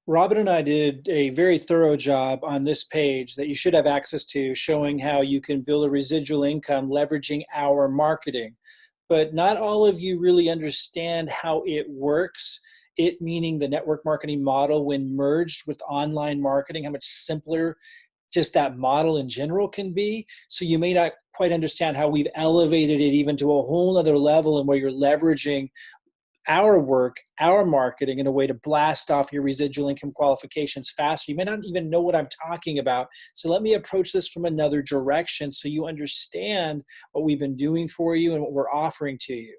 Robin and I did a very thorough job on this page that you should have access to, showing how you can build a residual income leveraging our marketing. But not all of you really understand how it works. It meaning the network marketing model when merged with online marketing, how much simpler just that model in general can be. So you may not quite understand how we've elevated it even to a whole other level, and where you're leveraging our work, our marketing in a way to blast off your residual income qualifications faster. You may not even know what I'm talking about. So let me approach this from another direction so you understand what we've been doing for you and what we're offering to you.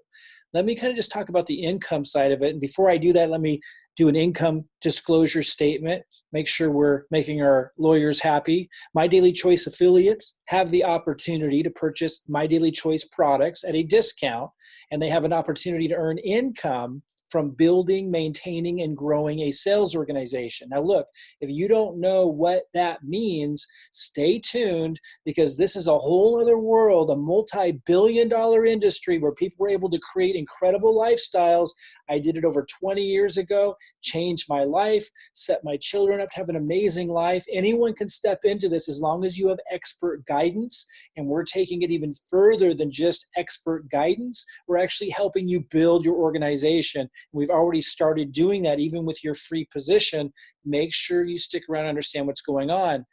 Let me kind of just talk about the income side of it. And before I do that, let me do an income disclosure statement, make sure we're making our lawyers happy. My Daily Choice affiliates have the opportunity to purchase My Daily Choice products at a discount, and they have an opportunity to earn income from building, maintaining, and growing a sales organization. Now look, if you don't know what that means, stay tuned, because this is a whole other world, a multi-billion-dollar industry where people were able to create incredible lifestyles. I did it over 20 years ago, changed my life, set my children up to have an amazing life. Anyone can step into this as long as you have expert guidance, and we're taking it even further than just expert guidance. We're actually helping you build your organization. We've already started doing that even with your free position. Make sure you stick around and understand what's going on.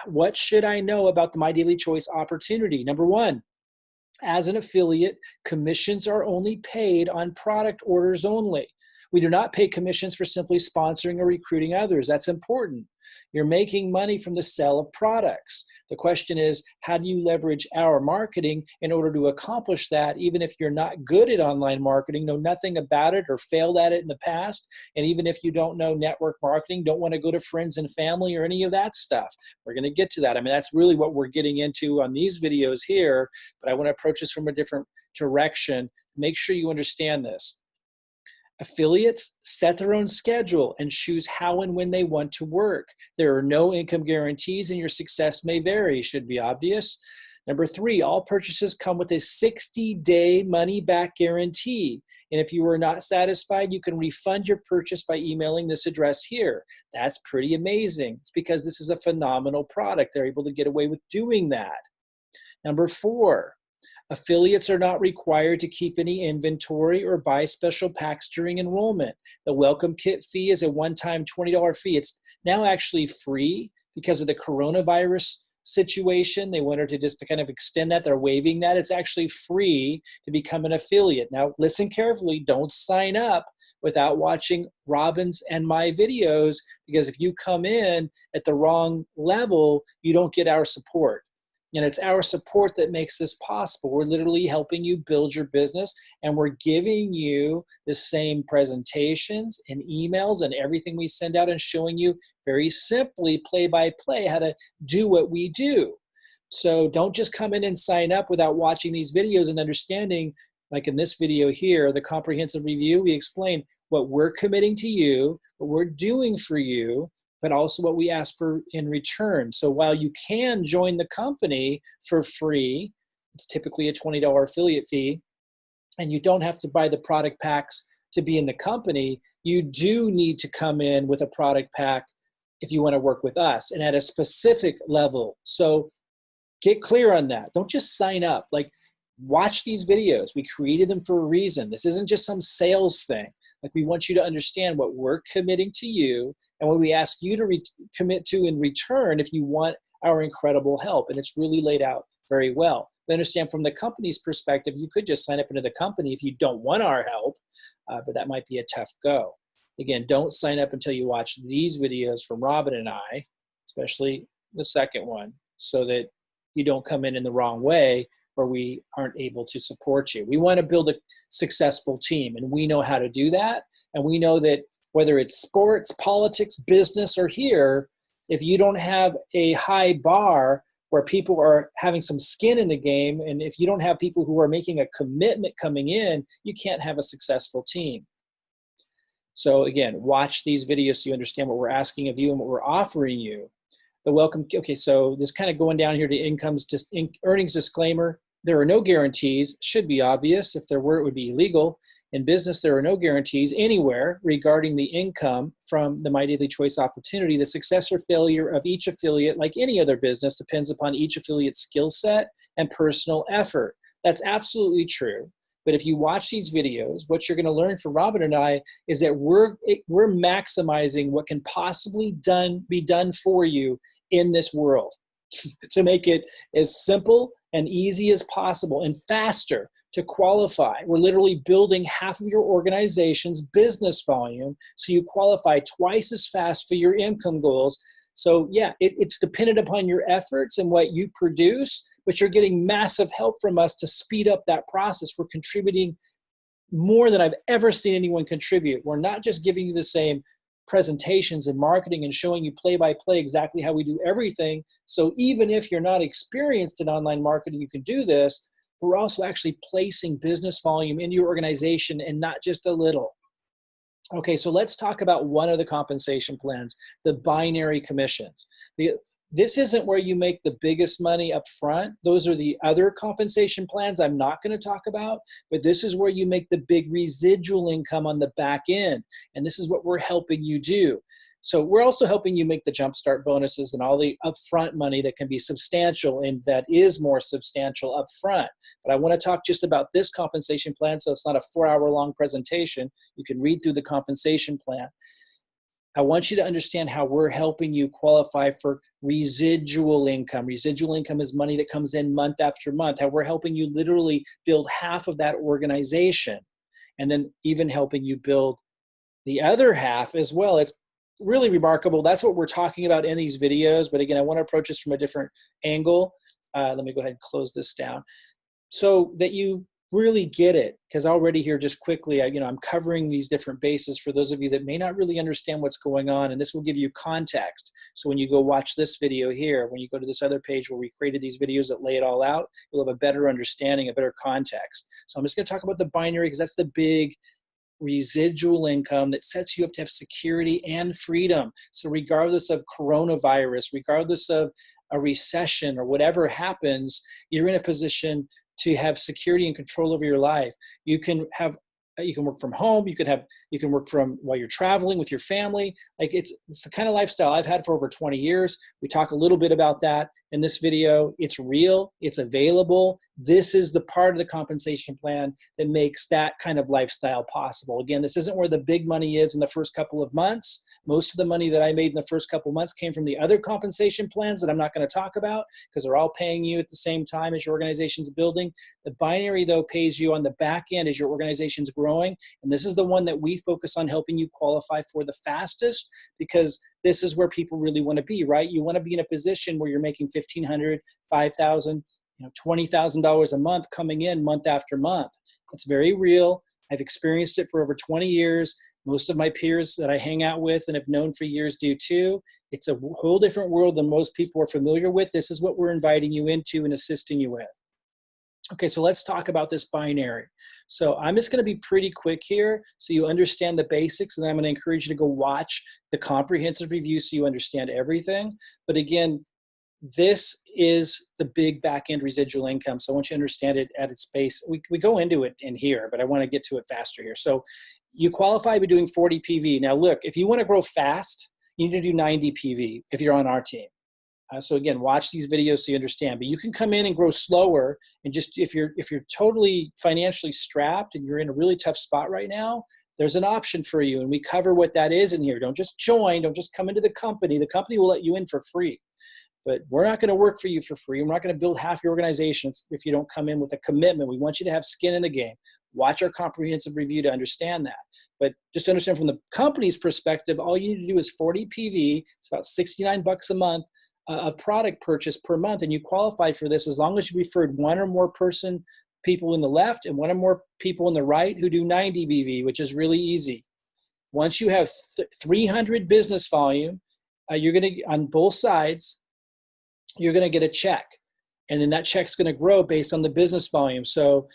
What should I know about the My Daily Choice opportunity? Number one, as an affiliate, commissions are only paid on product orders only. We do not pay commissions for simply sponsoring or recruiting others. That's important. You're making money from the sale of products. The question is, how do you leverage our marketing in order to accomplish that, even if you're not good at online marketing, know nothing about it, or failed at it in the past, and even if you don't know network marketing, don't want to go to friends and family or any of that stuff. We're going to get to that. I mean, that's really what we're getting into on these videos here, but I want to approach this from a different direction. Make sure you understand this. Affiliates set their own schedule and choose how and when they want to work. There are no income guarantees, and your success may vary. Should be obvious. Number three, all purchases come with a 60-day money-back guarantee. And if you are not satisfied, you can refund your purchase by emailing this address here. That's pretty amazing. It's because this is a phenomenal product. They're able to get away with doing that. Number four, affiliates are not required to keep any inventory or buy special packs during enrollment. The welcome kit fee is a one-time $20 fee. It's now actually free because of the coronavirus situation. They wanted to just to kind of extend that. They're waiving that. It's actually free to become an affiliate. Now, listen carefully. Don't sign up without watching Robin's and my videos, because if you come in at the wrong level, you don't get our support. And it's our support that makes this possible. We're literally helping you build your business, and we're giving you the same presentations and emails and everything we send out, and showing you very simply, play by play, how to do what we do. So don't just come in and sign up without watching these videos and understanding. Like in this video here, the comprehensive review, we explain what we're committing to you, what we're doing for you, but also what we ask for in return. So while you can join the company for free, it's typically a $20 affiliate fee, and you don't have to buy the product packs to be in the company, you do need to come in with a product pack if you want to work with us, and at a specific level. So get clear on that. Don't just sign up. Like, watch these videos. We created them for a reason. This isn't just some sales thing. Like, we want you to understand what we're committing to you and what we ask you to commit to in return if you want our incredible help. And it's really laid out very well. But understand, from the company's perspective, you could just sign up into the company if you don't want our help, but that might be a tough go. Again, don't sign up until you watch these videos from Robin and I, especially the second one, so that you don't come in the wrong way, where we aren't able to support you. We want to build a successful team, and we know how to do that. And we know that whether it's sports, politics, business, or here, if you don't have a high bar where people are having some skin in the game, and if you don't have people who are making a commitment coming in, you can't have a successful team. So again, watch these videos so you understand what we're asking of you and what we're offering you. The welcome, okay, so this kind of going down here to earnings disclaimer. There are no guarantees. Should be obvious. If there were, it would be illegal. In business, there are no guarantees anywhere regarding the income from the My Daily Choice opportunity. The success or failure of each affiliate, like any other business, depends upon each affiliate's skill set and personal effort. That's absolutely true. But if you watch these videos, what you're going to learn from Robin and I is that we're maximizing what can possibly be done for you in this world to make it as simple and easy as possible and faster to qualify. We're literally building half of your organization's business volume so you qualify twice as fast for your income goals. So yeah, it's dependent upon your efforts and what you produce, but you're getting massive help from us to speed up that process. We're contributing more than I've ever seen anyone contribute. We're not just giving you the same presentations and marketing and showing you play by play exactly how we do everything. So even if you're not experienced in online marketing, you can do this. We're also actually placing business volume into your organization and not just a little. Okay, so let's talk about one of the compensation plans, the binary commissions. This isn't where you make the biggest money up front. Those are the other compensation plans I'm not going to talk about, but this is where you make the big residual income on the back end. And this is what we're helping you do. So we're also helping you make the jumpstart bonuses and all the upfront money that can be substantial and that is more substantial upfront. But I want to talk just about this compensation plan, so it's not a 4-hour-long presentation. You can read through the compensation plan. I want you to understand how we're helping you qualify for residual income. Residual income is money that comes in month after month, how we're helping you literally build half of that organization and then even helping you build the other half as well. It's really remarkable. That's what we're talking about in these videos. But again, I want to approach this from a different angle. Let me go ahead and close this down so that you really get it, because already here just quickly, I'm covering these different bases for those of you that may not really understand what's going on, and this will give you context. So when you go watch this video here, when you go to this other page where we created these videos that lay it all out, you'll have a better understanding, a better context. So I'm just going to talk about the binary because that's the big residual income that sets you up to have security and freedom. So regardless of coronavirus, regardless of a recession or whatever happens, you're in a position to have security and control over your life. You can work from home. You can work from while you're traveling with your family. Like it's the kind of lifestyle I've had for over 20 years. We talk a little bit about that in this video. It's real, it's available. This is the part of the compensation plan that makes that kind of lifestyle possible. Again, this isn't where the big money is in the first couple of months. Most of the money that I made in the first couple of months came from the other compensation plans that I'm not going to talk about because they're all paying you at the same time as your organization's building. The binary, though, pays you on the back end as your organization's growing. And this is the one that we focus on helping you qualify for the fastest, because this is where people really want to be, right? You want to be in a position where you're making $1,500, $5,000, $20,000 a month coming in month after month. It's very real. I've experienced it for over 20 years. Most of my peers that I hang out with and have known for years do too. It's a whole different world than most people are familiar with. This is what we're inviting you into and assisting you with. Okay, so let's talk about this binary. So I'm just going to be pretty quick here so you understand the basics, and then I'm going to encourage you to go watch the comprehensive review so you understand everything. But again, this is the big back-end residual income. So I want you to understand it at its base. We go into it in here, but I want to get to it faster here. So you qualify by doing 40 PV. Now look, if you want to grow fast, you need to do 90 PV if you're on our team. So again, watch these videos so you understand. But you can come in and grow slower, and just if you're totally financially strapped and you're in a really tough spot right now, there's an option for you, and we cover what that is in here. Don't just join. Don't just come into the company. The company will let you in for free. But we're not going to work for you for free. We're not going to build half your organization if you don't come in with a commitment. We want you to have skin in the game. Watch our comprehensive review to understand that. But just to understand from the company's perspective, all you need to do is 40 PV. It's about $69 a month of product purchase per month, and you qualify for this as long as you referred one or more people in the left and one or more people in the right who do 90 BV, which is really easy. Once you have 300 business volume, you're going to, on both sides, you're going to get a check, and then that check's going to grow based on the business volume. So,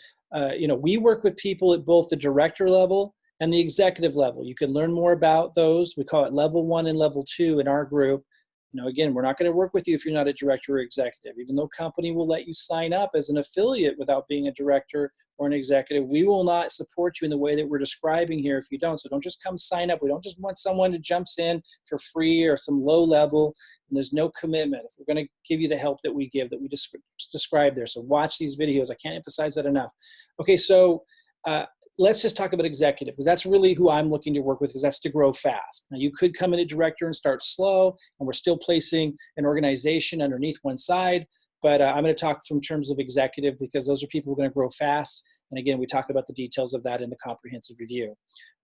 we work with people at both the director level and the executive level. You can learn more about those. We call it level 1 and level 2 in our group. Again, we're not going to work with you if you're not a director or executive. Even though company will let you sign up as an affiliate without being a director or an executive, we will not support you in the way that we're describing here if you don't. So don't just come sign up. We don't just want someone who jumps in for free or some low level, and there's no commitment. If we're going to give you the help that we give, that we just described there. So watch these videos. I can't emphasize that enough. Okay, so let's just talk about executive, because that's really who I'm looking to work with, because that's to grow fast. Now, you could come in a director and start slow, and we're still placing an organization underneath one side, but I'm going to talk from terms of executive, because those are people who are going to grow fast. And again, we talk about the details of that in the comprehensive review.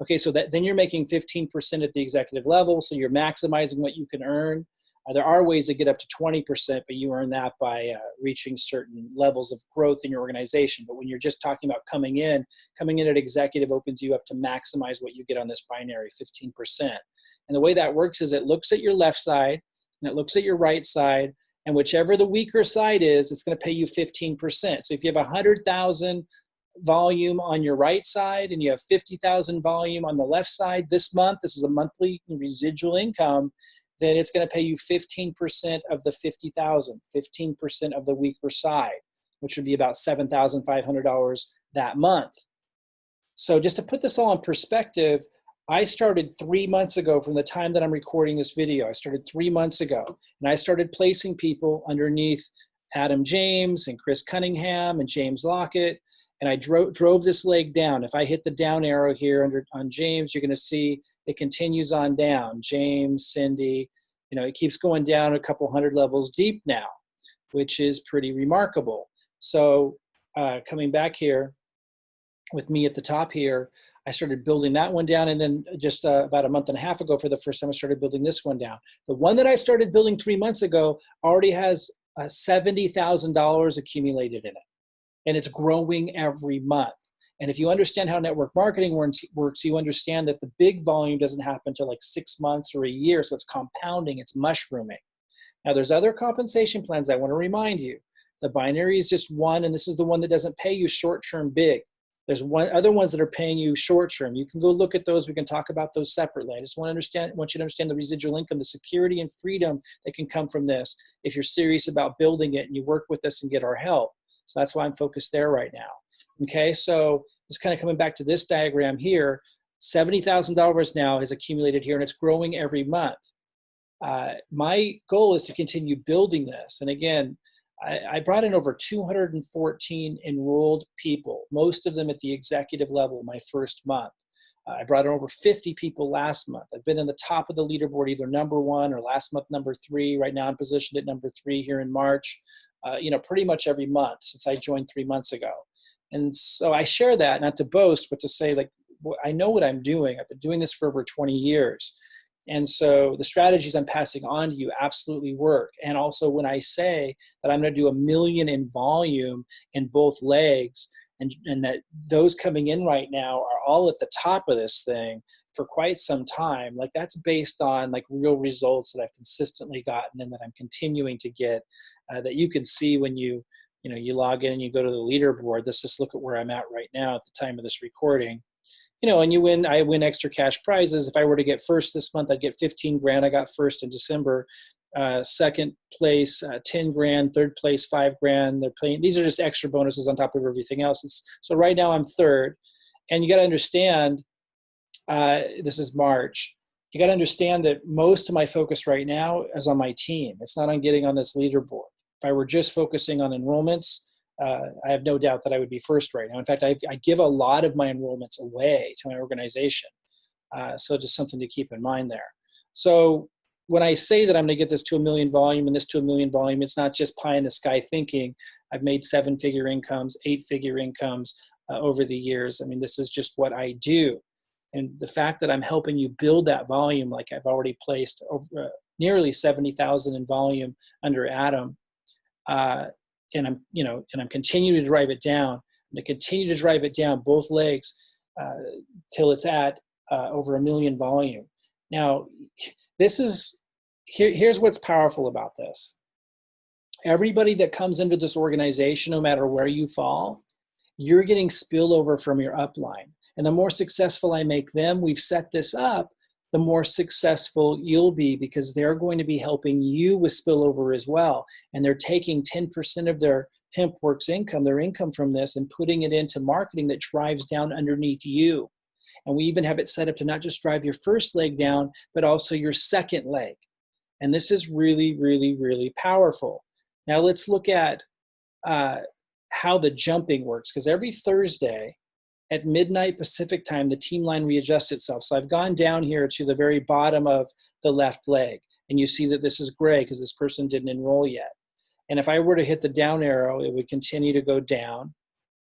Okay, so then you're making 15% at the executive level, so you're maximizing what you can earn. There are ways to get up to 20%, but you earn that by reaching certain levels of growth in your organization. But when you're just talking about coming in at executive opens you up to maximize what you get on this binary, 15%. And the way that works is it looks at your left side and it looks at your right side, and whichever the weaker side is, it's going to pay you 15%. So if you have 100,000 volume on your right side and you have 50,000 volume on the left side this month, this is a monthly residual income, then it's going to pay you 15% of the 50,000, 15% of the weaker side, which would be about $7,500 that month. So just to put this all in perspective, I started 3 months ago from the time that I'm recording this video. I started 3 months ago, and I started placing people underneath Adam James and Chris Cunningham and James Lockett, and I drove this leg down. If I hit the down arrow here on James, you're going to see it continues on down. James, Cindy, it keeps going down a couple hundred levels deep now, which is pretty remarkable. So coming back here with me at the top here, I started building that one down, and then just about a month and a half ago, for the first time, I started building this one down. The one that I started building 3 months ago already has $70,000 accumulated in it, and it's growing every month. And if you understand how network marketing works, you understand that the big volume doesn't happen until like 6 months or a year, so it's compounding, it's mushrooming. Now, there's other compensation plans I want to remind you. The binary is just one, and this is the one that doesn't pay you short-term big. There's other ones that are paying you short-term. You can go look at those. We can talk about those separately. I just want you to understand the residual income, the security and freedom that can come from this if you're serious about building it and you work with us and get our help. So that's why I'm focused there right now. Okay, so just kind of coming back to this diagram here, $70,000 now is accumulated here, and it's growing every month. My goal is to continue building this. And again, I brought in over 214 enrolled people, most of them at the executive level my first month. I brought in over 50 people last month. I've been in the top of the leaderboard, either number 1 or last month number 3. Right now I'm positioned at number 3 here in March, pretty much every month since I joined 3 months ago. And so I share that, not to boast, but to say, like, I know what I'm doing. I've been doing this for over 20 years. And so the strategies I'm passing on to you absolutely work. And also when I say that I'm going to do 1 million in volume in both legs, and that those coming in right now are all at the top of this thing for quite some time, like that's based on like real results that I've consistently gotten and that I'm continuing to get, that you can see when you log in and you go to the leaderboard. Let's just look at where I'm at right now at the time of this recording. And I win extra cash prizes. If I were to get first this month, I'd get 15 grand. I got first in December. Second place, 10 grand. Third place, 5 grand. These are just extra bonuses on top of everything else. So right now I'm third. And you got to understand, this is March. You got to understand that most of my focus right now is on my team. It's not on getting on this leaderboard. If I were just focusing on enrollments, I have no doubt that I would be first right now. In fact, I give a lot of my enrollments away to my organization. So just something to keep in mind there. So when I say that I'm going to get this to 1 million volume and this to 1 million volume, it's not just pie in the sky thinking. I've made 7-figure incomes, 8-figure incomes over the years. I mean, this is just what I do. And the fact that I'm helping you build that volume, like I've already placed over nearly 70,000 in volume under Adam, and I'm continuing to drive it down. I'm going to continue to drive it down both legs till it's at over 1 million volume. Now, here's what's powerful about this. Everybody that comes into this organization, no matter where you fall, you're getting spillover from your upline. And the more successful I make them, we've set this up the more successful you'll be, because they're going to be helping you with spillover as well. And they're taking 10% of their Hempworx income, their income from this, and putting it into marketing that drives down underneath you. And we even have it set up to not just drive your first leg down, but also your second leg. And this is really, really, really powerful. Now let's look at how the jumping works, because every Thursday at midnight Pacific time, the team line readjusts itself. So I've gone down here to the very bottom of the left leg, and you see that this is gray because this person didn't enroll yet. And if I were to hit the down arrow, it would continue to go down,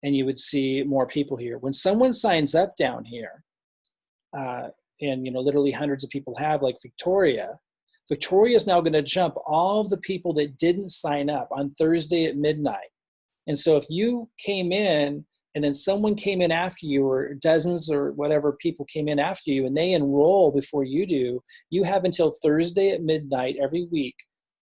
and you would see more people here. When someone signs up down here, and literally hundreds of people have, like Victoria is now going to jump all of the people that didn't sign up on Thursday at midnight. And so if you came in and then someone came in after you, or dozens or whatever people came in after you, and they enroll before you do, you have until Thursday at midnight every week,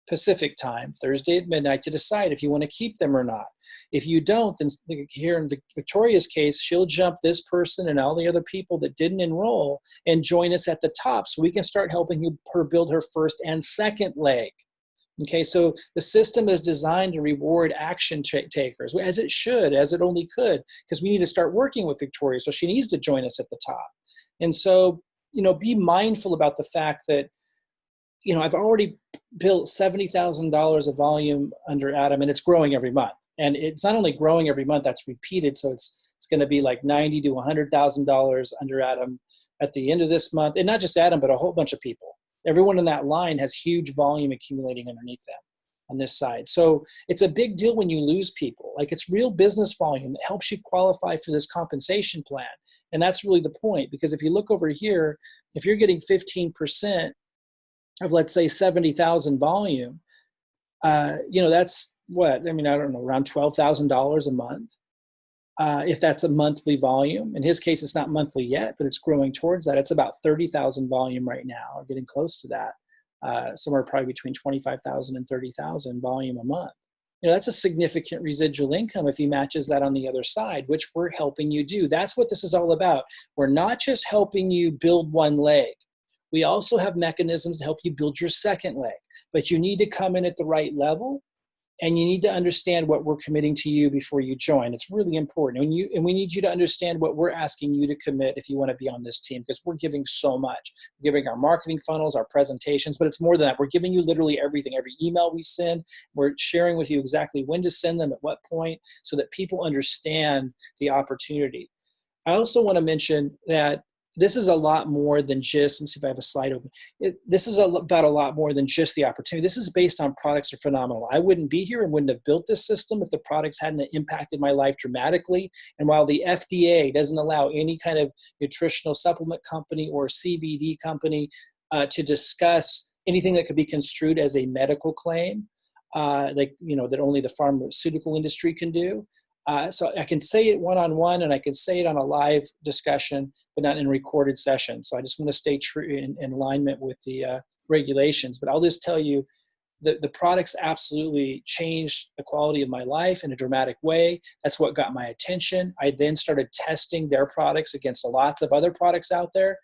Pacific time, Thursday at midnight, to decide if you want to keep them or not. If you don't, then here in Victoria's case, she'll jump this person and all the other people that didn't enroll and join us at the top, so we can start helping her build her first and second leg. Okay, so the system is designed to reward action takers, as it should, as it only could, because we need to start working with Victoria, so she needs to join us at the top. And so, be mindful about the fact that, I've already built $70,000 of volume under Adam, and it's growing every month. And it's not only growing every month, that's repeated, so it's going to be like $90,000 to $100,000 under Adam at the end of this month, and not just Adam, but a whole bunch of people. Everyone in that line has huge volume accumulating underneath them on this side. So it's a big deal when you lose people. Like, it's real business volume that helps you qualify for this compensation plan. And that's really the point, because if you look over here, if you're getting 15% of, let's say, 70,000 volume, that's what, I don't know, around $12,000 a month. If that's a monthly volume. In his case, it's not monthly yet, but it's growing towards that. It's about 30,000 volume right now, or getting close to that, somewhere probably between 25,000 and 30,000 volume a month. That's a significant residual income if he matches that on the other side, which we're helping you do. That's what this is all about. We're not just helping you build one leg. We also have mechanisms to help you build your second leg, but you need to come in at the right level. And you need to understand what we're committing to you before you join. It's really important. And we need you to understand what we're asking you to commit if you want to be on this team, because we're giving so much. We're giving our marketing funnels, our presentations, but it's more than that. We're giving you literally everything. Every email we send, we're sharing with you exactly when to send them, at what point, so that people understand the opportunity. I also want to mention that this is a lot more than just, let me see if I have a slide open. This is about a lot more than just the opportunity. This is based on products that are phenomenal. I wouldn't be here and wouldn't have built this system if the products hadn't impacted my life dramatically. And while the FDA doesn't allow any kind of nutritional supplement company or CBD company to discuss anything that could be construed as a medical claim, that only the pharmaceutical industry can do. So I can say it one-on-one, and I can say it on a live discussion, but not in a recorded session. So I just want to stay true in alignment with the regulations. But I'll just tell you that the products absolutely changed the quality of my life in a dramatic way. That's what got my attention. I then started testing their products against lots of other products out there.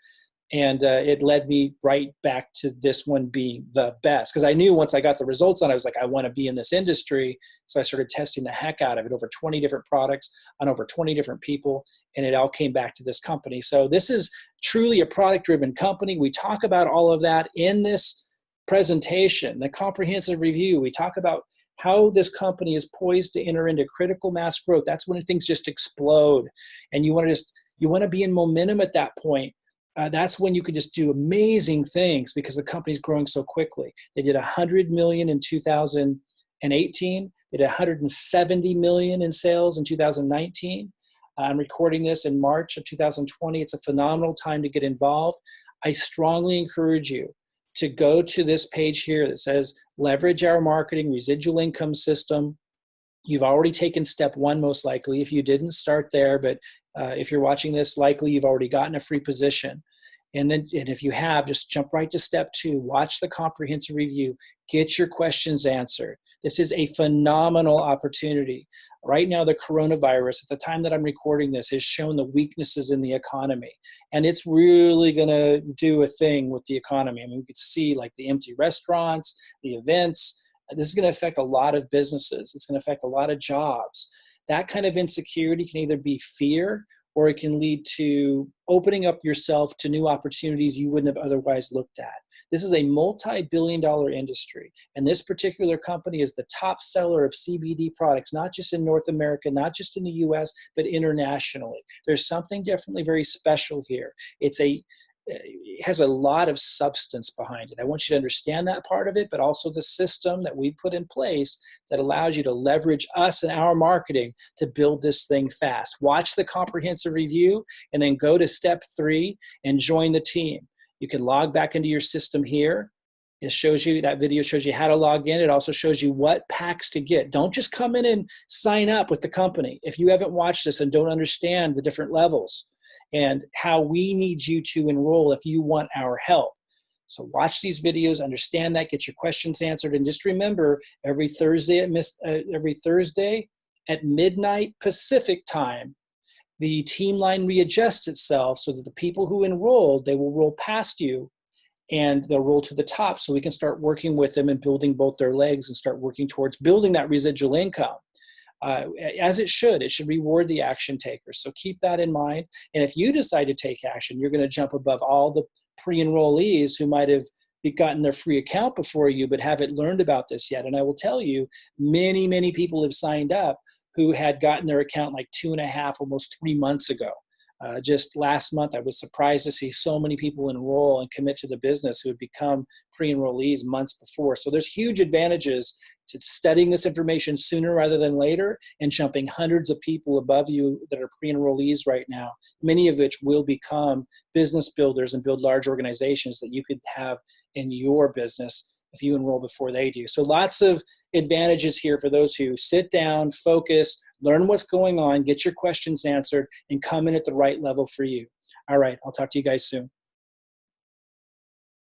And it led me right back to this one being the best. Because I knew once I got the results on it, I was like, I want to be in this industry. So I started testing the heck out of it, over 20 different products on over 20 different people. And it all came back to this company. So this is truly a product-driven company. We talk about all of that in this presentation, the comprehensive review. We talk about how this company is poised to enter into critical mass growth. That's when things just explode. And you want to be in momentum at that point. That's when you could just do amazing things, because the company's growing so quickly. They did 100 million in 2018. They did 170 million in sales in 2019. I'm recording this in March of 2020. It's a phenomenal time to get involved. I strongly encourage you to go to this page here that says leverage our marketing residual income system. You've already taken step one, most likely. If you didn't, start there, but if you're watching this, likely you've already gotten a free position. And if you have, just jump right to step 2. Watch the comprehensive review. Get your questions answered. This is a phenomenal opportunity. Right now, the coronavirus, at the time that I'm recording this, has shown the weaknesses in the economy. And it's really going to do a thing with the economy. I mean, we could see like the empty restaurants, the events. This is going to affect a lot of businesses. It's going to affect a lot of jobs. That kind of insecurity can either be fear, or it can lead to opening up yourself to new opportunities you wouldn't have otherwise looked at. This is a multi-billion-dollar industry, and this particular company is the top seller of CBD products, not just in North America, not just in the US, but internationally. There's something definitely very special here. It has a lot of substance behind it. I want you to understand that part of it, but also the system that we've put in place that allows you to leverage us and our marketing to build this thing fast. Watch the comprehensive review and then go to step 3 and join the team. You can log back into your system here. That video shows you how to log in. It also shows you what packs to get. Don't just come in and sign up with the company if you haven't watched this and don't understand the different levels and how we need you to enroll if you want our help. So watch these videos, understand that, get your questions answered, and just remember every Thursday at midnight Pacific time, the team line readjusts itself so that the people who enrolled, they will roll past you and they'll roll to the top so we can start working with them and building both their legs and start working towards building that residual income. As it should reward the action takers. So keep that in mind. And if you decide to take action, you're going to jump above all the pre-enrollees who might have gotten their free account before you, but haven't learned about this yet. And I will tell you, many, many people have signed up who had gotten their account like 2.5, almost 3 months ago. Just last month, I was surprised to see so many people enroll and commit to the business who had become pre-enrollees months before. So there's huge advantages to studying this information sooner rather than later and jumping hundreds of people above you that are pre-enrollees right now, many of which will become business builders and build large organizations that you could have in your business if you enroll before they do. So lots of advantages here for those who sit down, focus, learn what's going on, get your questions answered, and come in at the right level for you. All right, I'll talk to you guys soon.